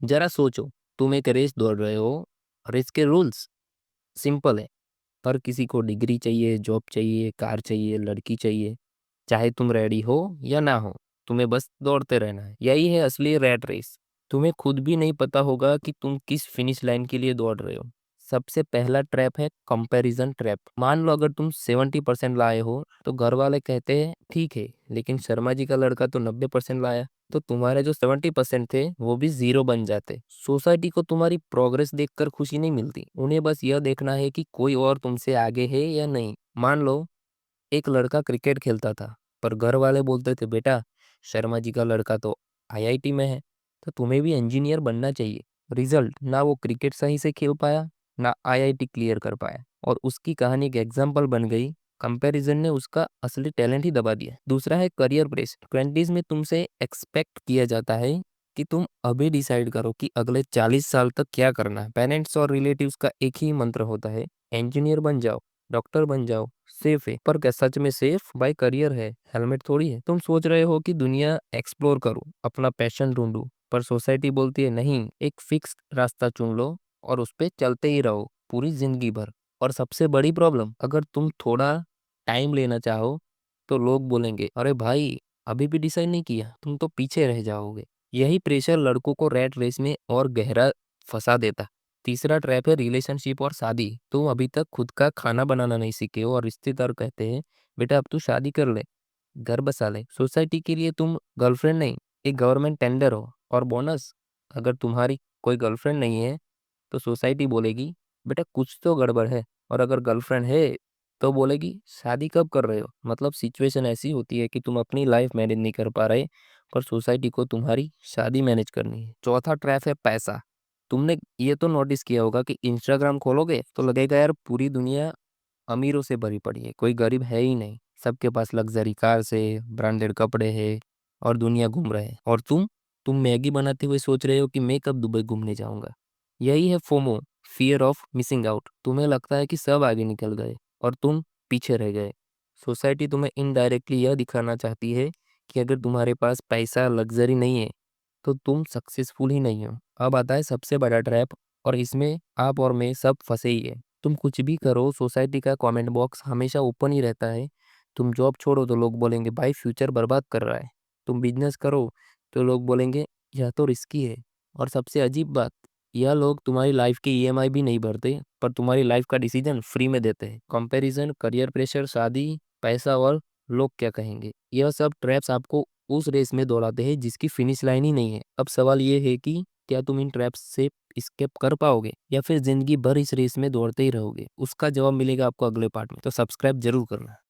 जरा सोचो, तुम एक रेस दौड़ रहे हो। रेस के रूल्स सिंपल है। हर किसी को डिग्री चाहिए, जॉब चाहिए, कार चाहिए, लड़की चाहिए। चाहे तुम रेडी हो या ना हो, तुम्हें बस दौड़ते रहना है। यही है असली रैट रेस। तुम्हें खुद भी नहीं पता होगा कि तुम किस फिनिश लाइन के लिए दौड़ रहे हो। सबसे पहला ट्रैप है कंपैरिजन ट्रैप। मान लो अगर तुम 70% लाए हो तो घर वाले कहते हैं ठीक है, लेकिन शर्मा जी का लड़का तो 90% लाया। तो तुम्हारे जो 70% थे वो भी जीरो बन जाते। सोसाइटी को तुम्हारी प्रोग्रेस देखकर खुशी नहीं मिलती, उन्हें बस यह देखना है कि कोई और तुमसे आगे है या नहीं। मान लो एक लड़का क्रिकेट खेलता था, पर घर वाले बोलते थे बेटा, शर्मा जी का लड़का तो आईआईटी में है, तो तुम्हें भी इंजीनियर बनना चाहिए। रिजल्ट, ना वो क्रिकेट सही से खेल पाया, ना आईआईटी क्लियर कर पाया, और उसकी कहानी एक एग्जाम्पल बन गई। कंपैरिजन ने उसका असली टैलेंट ही दबा दिया। दूसरा है करियर प्रेस। 20s में तुमसे एक्सपेक्ट किया जाता है कि तुम अभी डिसाइड करो कि अगले 40 साल तक क्या करना है। पेरेंट्स और रिलेटिव्स का एक ही मंत्र होता है, इंजीनियर बन जाओ, डॉक्टर बन जाओ, सेफ है। पर क्या सच में सेफ बाय करियर है? हेलमेट थोड़ी है। तुम सोच रहे हो कि दुनिया एक्सप्लोर करूं, अपना पैशन ढूंढूं, पर सोसाइटी बोलती है नहीं, एक फिक्स रास्ता चुन लो और उस पे चलते ही रहो पूरी जिंदगी भर। और सबसे बड़ी प्रॉब्लम, अगर तुम थोड़ा टाइम लेना चाहो तो लोग बोलेंगे अरे भाई, अभी भी डिसाइड नहीं किया, तुम तो पीछे रह जाओगे। यही प्रेशर लड़कों को रैट रेस में और गहरा फंसा देता। तीसरा ट्रैप है रिलेशनशिप और शादी। तुम अभी तक खुद का खाना बनाना नहीं सीखे हो और रिश्तेदार कहते हैं बेटा अब तू शादी कर ले, घर बसा ले। सोसाइटी के लिए तुम गर्लफ्रेंड नहीं, एक गवर्नमेंट टेंडर हो। और बोनस, अगर तुम्हारी कोई गर्लफ्रेंड नहीं है तो सोसाइटी बोलेगी बेटा कुछ तो गड़बड़ है, और अगर गर्लफ्रेंड है तो बोलेगी शादी कब कर रहे हो। मतलब सिचुएशन ऐसी होती है कि तुम अपनी लाइफ मैनेज नहीं कर पा रहे, पर सोसाइटी को तुम्हारी शादी मैनेज करनी है। चौथा ट्रैप है पैसा। तुमने ये तो नोटिस किया होगा कि इंस्टाग्राम खोलोगे तो लगेगा यार पूरी दुनिया अमीरों से भरी पड़ी है, कोई गरीब है ही नहीं। सबके पास लग्जरी कार से ब्रांडेड कपड़े हैं और दुनिया घूम रहे हैं, और तुम मैगी बनाते हुए सोच रहे हो कि मैं कब दुबई घूमने जाऊंगा। यही है FOMO, fear of missing out. तुम्हें लगता है कि सब आगे निकल गए और तुम पीछे रह गए। सोसाइटी तुम्हें इनडायरेक्टली यह दिखाना चाहती है कि अगर तुम्हारे पास पैसा, लग्जरी नहीं है तो तुम सक्सेसफुल ही नहीं हो। अब आता है सबसे बड़ा ट्रैप, और इसमें आप और मैं सब फंसे ही है। तुम कुछ भी करो, सोसाइटी का कमेंट बॉक्स हमेशा ओपन ही रहता है। तुम जॉब छोड़ो तो लोग बोलेंगे भाई फ्यूचर बर्बाद कर रहा है। तुम बिजनेस करो तो लोग बोलेंगे यह तो रिस्की है। और सबसे अजीब बात, यह लोग तुम्हारी लाइफ की ईएमआई भी नहीं भरते, पर तुम्हारी लाइफ का डिसीजन फ्री में देते हैं। कंपैरिजन, करियर प्रेशर, शादी, पैसा और लोग क्या कहेंगे, यह सब ट्रैप्स आपको उस रेस में दौड़ाते हैं जिसकी फिनिश लाइन ही नहीं है। अब सवाल ये है कि क्या तुम इन ट्रैप्स से स्केप कर पाओगे या फिर जिंदगी भर इस रेस में दौड़ते ही रहोगे? उसका जवाब मिलेगा आपको अगले पार्ट में, तो सब्सक्राइब जरूर करना।